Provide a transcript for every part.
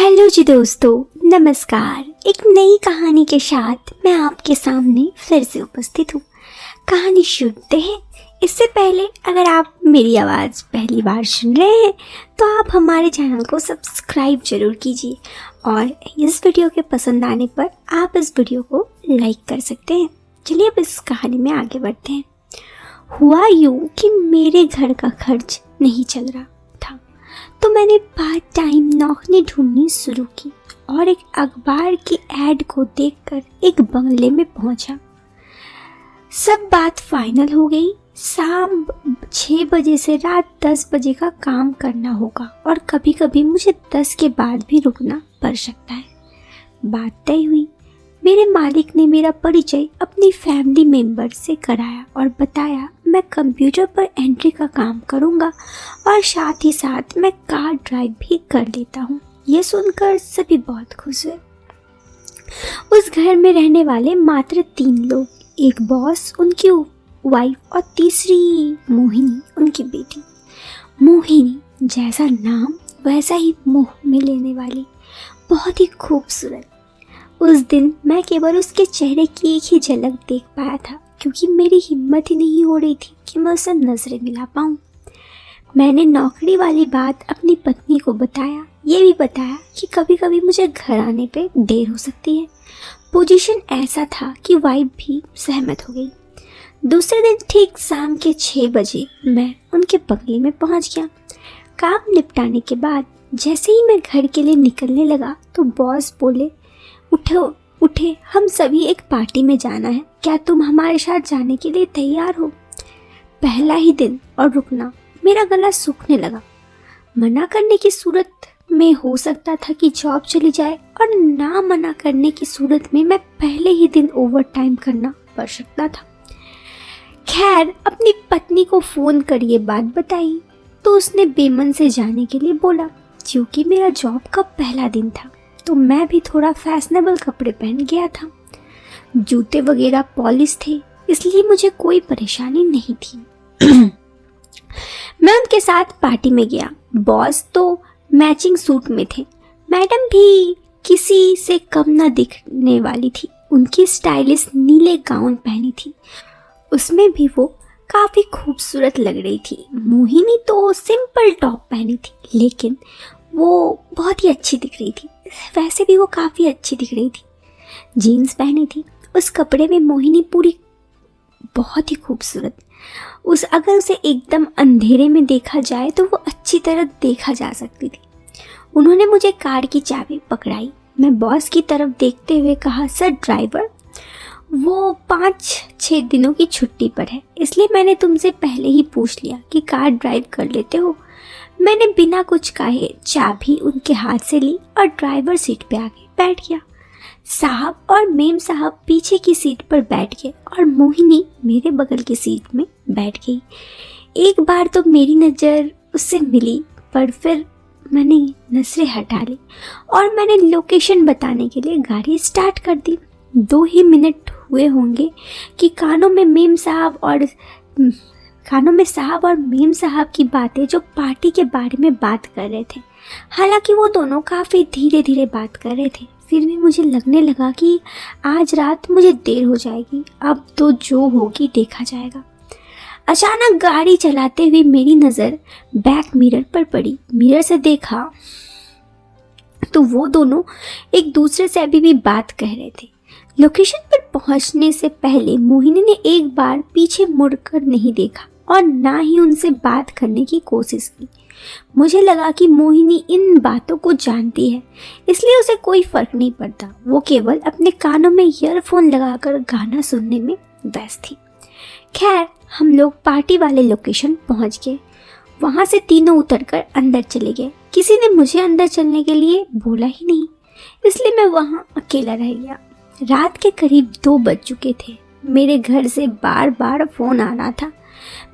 Hello जी दोस्तों, नमस्कार। एक नई कहानी के साथ मैं आपके सामने फिर से उपस्थित हूँ। कहानी सुनते हैं। इससे पहले अगर आप मेरी आवाज़ पहली बार सुन रहे हैं तो आप हमारे चैनल को सब्सक्राइब जरूर कीजिए और इस वीडियो के पसंद आने पर आप इस वीडियो को लाइक कर सकते हैं। चलिए अब इस कहानी में आगे बढ़ते हैं। हुआ यूँ कि मेरे घर का खर्च नहीं चल रहा था, तो मैंने पार्ट टाइम नौकरी ढूंढनी शुरू की और एक अखबार की ऐड को देखकर एक बंगले में पहुंचा। सब बात फाइनल हो गई। शाम 6 बजे से रात 10 बजे का काम करना होगा और कभी कभी मुझे 10 के बाद भी रुकना पड़ सकता है। बात तय हुई। मेरे मालिक ने मेरा परिचय अपनी फैमिली मेंबर से कराया और बताया मैं कंप्यूटर पर एंट्री का काम करूंगा और साथ ही साथ मैं कार ड्राइव भी कर लेता हूँ। ये सुनकर सभी बहुत खुश हुए। उस घर में रहने वाले मात्र 3 लोग, एक बॉस, उनकी वाइफ और तीसरी मोहिनी, उनकी बेटी। मोहिनी जैसा नाम वैसा ही मुंह में लेने वाली, बहुत ही खूबसूरत। उस दिन मैं केवल उसके चेहरे की एक ही झलक देख पाया था क्योंकि मेरी हिम्मत ही नहीं हो रही थी कि मैं उससे नजरें मिला पाऊँ। मैंने नौकरी वाली बात अपनी पत्नी को बताया। ये भी बताया कि कभी कभी मुझे घर आने पे देर हो सकती है। पोजीशन ऐसा था कि वाइफ भी सहमत हो गई। दूसरे दिन ठीक शाम के 6 बजे मैं उनके बंगले में पहुंच गया। काम निपटाने के बाद जैसे ही मैं घर के लिए निकलने लगा तो बॉस बोले, उठे, हम सभी एक पार्टी में जाना है, क्या तुम हमारे साथ जाने के लिए तैयार हो? पहला ही दिन और रुकना, मेरा गला सूखने लगा। मना करने की सूरत में हो सकता था कि जॉब चली जाए और ना मना करने की सूरत में मैं पहले ही दिन ओवर टाइम करना पड़ सकता था। खैर, अपनी पत्नी को फोन कर ये बात बताई तो उसने बेमन से जाने के लिए बोला। क्योंकि मेरा जॉब का पहला दिन था तो मैं भी थोड़ा फैशनेबल कपड़े पहन गया था। जूते वगैरह पॉलिश थे, इसलिए मुझे कोई परेशानी नहीं थी। मैं उनके साथ पार्टी में गया। बॉस तो मैचिंग सूट में थे। मैडम भी किसी से कम ना दिखने वाली थी। उनकी स्टाइलिश नीले गाउन पहनी थी, उसमें भी वो काफ़ी खूबसूरत लग रही थी। मोहिनी तो सिंपल टॉप पहनी थी लेकिन वो बहुत ही अच्छी दिख रही थी। वैसे भी वो काफ़ी अच्छी दिख रही थी। जीन्स पहनी थी। उस कपड़े में मोहिनी पूरी बहुत ही खूबसूरत। अगर उसे एकदम अंधेरे में देखा जाए तो वो अच्छी तरह देखा जा सकती थी। उन्होंने मुझे कार की चाबी पकड़ाई। मैं बॉस की तरफ देखते हुए कहा, सर ड्राइवर, वो 5-6 दिनों की छुट्टी पर है, इसलिए मैंने तुमसे पहले ही पूछ लिया कि कार ड्राइव कर लेते हो। मैंने बिना कुछ कहे चाबी उनके हाथ से ली और ड्राइवर सीट पे आके बैठ गया। साहब और मेम साहब पीछे की सीट पर बैठ गए और मोहिनी मेरे बगल की सीट में बैठ गई। एक बार तो मेरी नज़र उससे मिली पर फिर मैंने नजरें हटा ली और मैंने लोकेशन बताने के लिए गाड़ी स्टार्ट कर दी। 2 ही मिनट हुए होंगे कि कानों में साहब और मेम साहब की बातें जो पार्टी के बारे में बात कर रहे थे। हालांकि वो दोनों काफ़ी धीरे धीरे बात कर रहे थे, फिर भी मुझे लगने लगा कि आज रात मुझे देर हो जाएगी। अब तो जो होगी देखा जाएगा। अचानक गाड़ी चलाते हुए मेरी नज़र बैक मिरर पर पड़ी। मिरर से देखा तो वो दोनों एक दूसरे से अभी भी बात कह रहे थे। लोकेशन पर पहुंचने से पहले मोहिनी ने एक बार पीछे मुड़कर नहीं देखा और ना ही उनसे बात करने की कोशिश की। मुझे लगा कि मोहिनी इन बातों को जानती है, इसलिए उसे कोई फर्क नहीं पड़ता। वो केवल अपने कानों में ईयरफोन लगाकर गाना सुनने में व्यस्त थी। खैर, हम लोग पार्टी वाले लोकेशन पहुंच गए। वहां से तीनों उतरकर अंदर चले गए। किसी ने मुझे अंदर चलने के लिए बोला ही नहीं, इसलिए मैं वहां अकेला रह गया। रात के करीब 2 बज चुके थे। मेरे घर से बार बार फोन आ रहा था।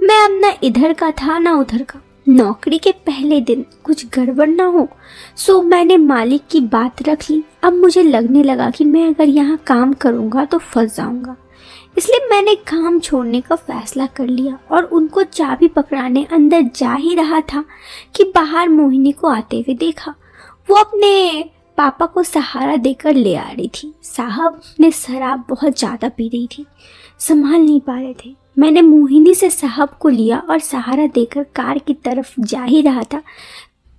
मैं अब ना इधर का था ना उधर का। नौकरी के पहले दिन कुछ गड़बड़ ना हो, सो मैंने मालिक की बात रख ली। अब मुझे लगने लगा कि मैं अगर यहाँ काम करूँगा तो फंस जाऊँगा, इसलिए मैंने काम छोड़ने का फैसला कर लिया और उनको चाबी पकड़ाने अंदर जा ही रहा था कि बाहर मोहिनी को आते हुए देखा। वो अपने पापा को सहारा देकर ले आ रही थी। साहब ने शराब बहुत ज़्यादा पी रही थी, संभाल नहीं पा रहे थे। मैंने मोहिनी से साहब को लिया और सहारा देकर कार की तरफ जा ही रहा था,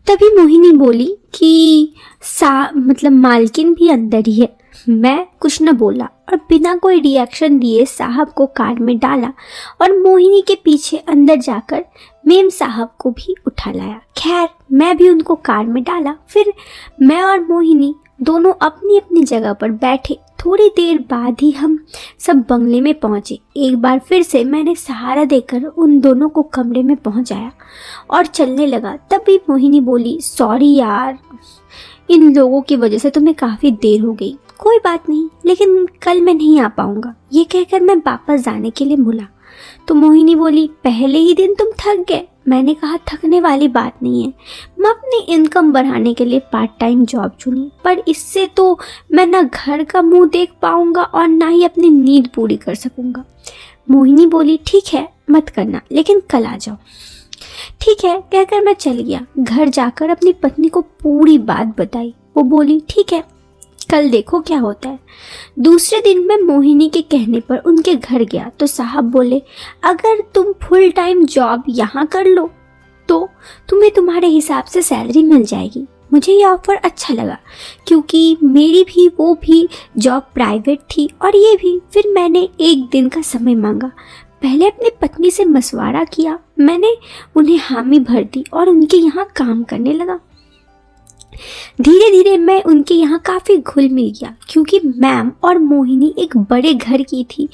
तभी मोहिनी बोली कि मतलब मालकिन भी अंदर ही है। मैं कुछ न बोला और बिना कोई रिएक्शन दिए साहब को कार में डाला और मोहिनी के पीछे अंदर जाकर मेम साहब को भी उठा लाया। खैर मैं भी उनको कार में डाला। फिर मैं और मोहिनी दोनों अपनी अपनी जगह पर बैठे। थोड़ी देर बाद ही हम सब बंगले में पहुंचे। एक बार फिर से मैंने सहारा देकर उन दोनों को कमरे में पहुंचाया और चलने लगा। तभी मोहिनी बोली, सॉरी यार, इन लोगों की वजह से तुम्हें काफ़ी देर हो गई। कोई बात नहीं, लेकिन कल मैं नहीं आ पाऊंगा। ये कहकर मैं वापस जाने के लिए मुड़ा तो मोहिनी बोली, पहले ही दिन तुम थक गए। मैंने कहा थकने वाली बात नहीं है, मैं अपनी इनकम बढ़ाने के लिए पार्ट टाइम जॉब चुनी, पर इससे तो मैं ना घर का मुंह देख पाऊंगा और ना ही अपनी नींद पूरी कर सकूंगा। मोहिनी बोली, ठीक है मत करना, लेकिन कल आ जाओ। ठीक है कहकर मैं चल गया। घर जाकर अपनी पत्नी को पूरी बात बताई। वो बोली, ठीक है कल देखो क्या होता है। दूसरे दिन मैं मोहिनी के कहने पर उनके घर गया तो साहब बोले, अगर तुम फुल टाइम जॉब यहाँ कर लो तो तुम्हें तुम्हारे हिसाब से सैलरी मिल जाएगी। मुझे ये ऑफ़र अच्छा लगा क्योंकि मेरी भी वो भी जॉब प्राइवेट थी और ये भी। फिर मैंने एक दिन का समय मांगा। पहले अपनी पत्नी से मशवरा किया, मैंने उन्हें हामी भर दी और उनके यहाँ काम करने लगा। धीरे धीरे मैं उनके यहाँ काफ़ी घुल मिल गया क्योंकि मैम और मोहिनी एक बड़े घर की थी।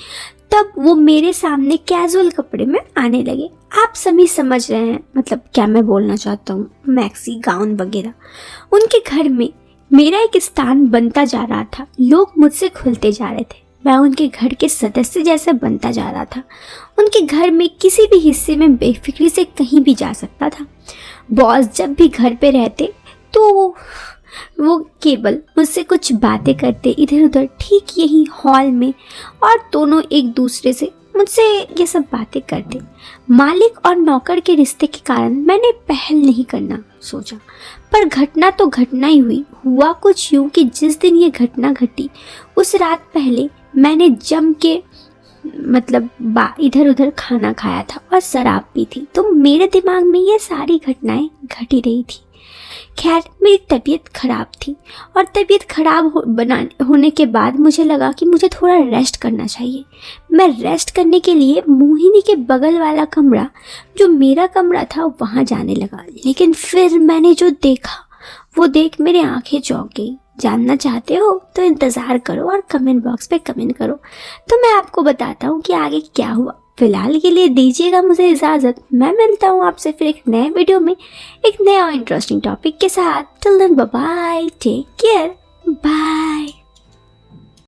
तब वो मेरे सामने कैजुअल कपड़े में आने लगे। आप सभी समझ रहे हैं मतलब क्या मैं बोलना चाहता हूँ, मैक्सी गाउन वगैरह। उनके घर में मेरा एक स्थान बनता जा रहा था। लोग मुझसे खुलते जा रहे थे। मैं उनके घर के सदस्य जैसा बनता जा रहा था। उनके घर में किसी भी हिस्से में बेफिक्री से कहीं भी जा सकता था। बॉस जब भी घर पे रहते तो वो केवल मुझसे कुछ बातें करते इधर उधर ठीक यही हॉल में, और दोनों एक दूसरे से मुझसे ये सब बातें करते। मालिक और नौकर के रिश्ते के कारण मैंने पहल नहीं करना सोचा, पर घटना तो घटना ही हुई। हुआ कुछ यूँ कि जिस दिन ये घटना घटी उस रात पहले मैंने जम के इधर उधर खाना खाया था और शराब पी थी, तो मेरे दिमाग में ये सारी घटनाएं घटी रही थी। खैर मेरी तबीयत ख़राब थी और तबीयत ख़राब होने के बाद मुझे लगा कि मुझे थोड़ा रेस्ट करना चाहिए। मैं रेस्ट करने के लिए मोहिनी के बगल वाला कमरा जो मेरा कमरा था वहाँ जाने लगा। लेकिन फिर मैंने जो देखा वो देख मेरी आंखें चौंक गई। जानना चाहते हो तो इंतज़ार करो और कमेंट बॉक्स पे कमेंट करो तो मैं आपको बताता हूँ कि आगे क्या हुआ। फिलहाल के लिए दीजिएगा मुझे इजाज़त। मैं मिलता हूँ आपसे फिर एक नए वीडियो में एक नया और इंटरेस्टिंग टॉपिक के साथ। Till then bye bye, take care, bye.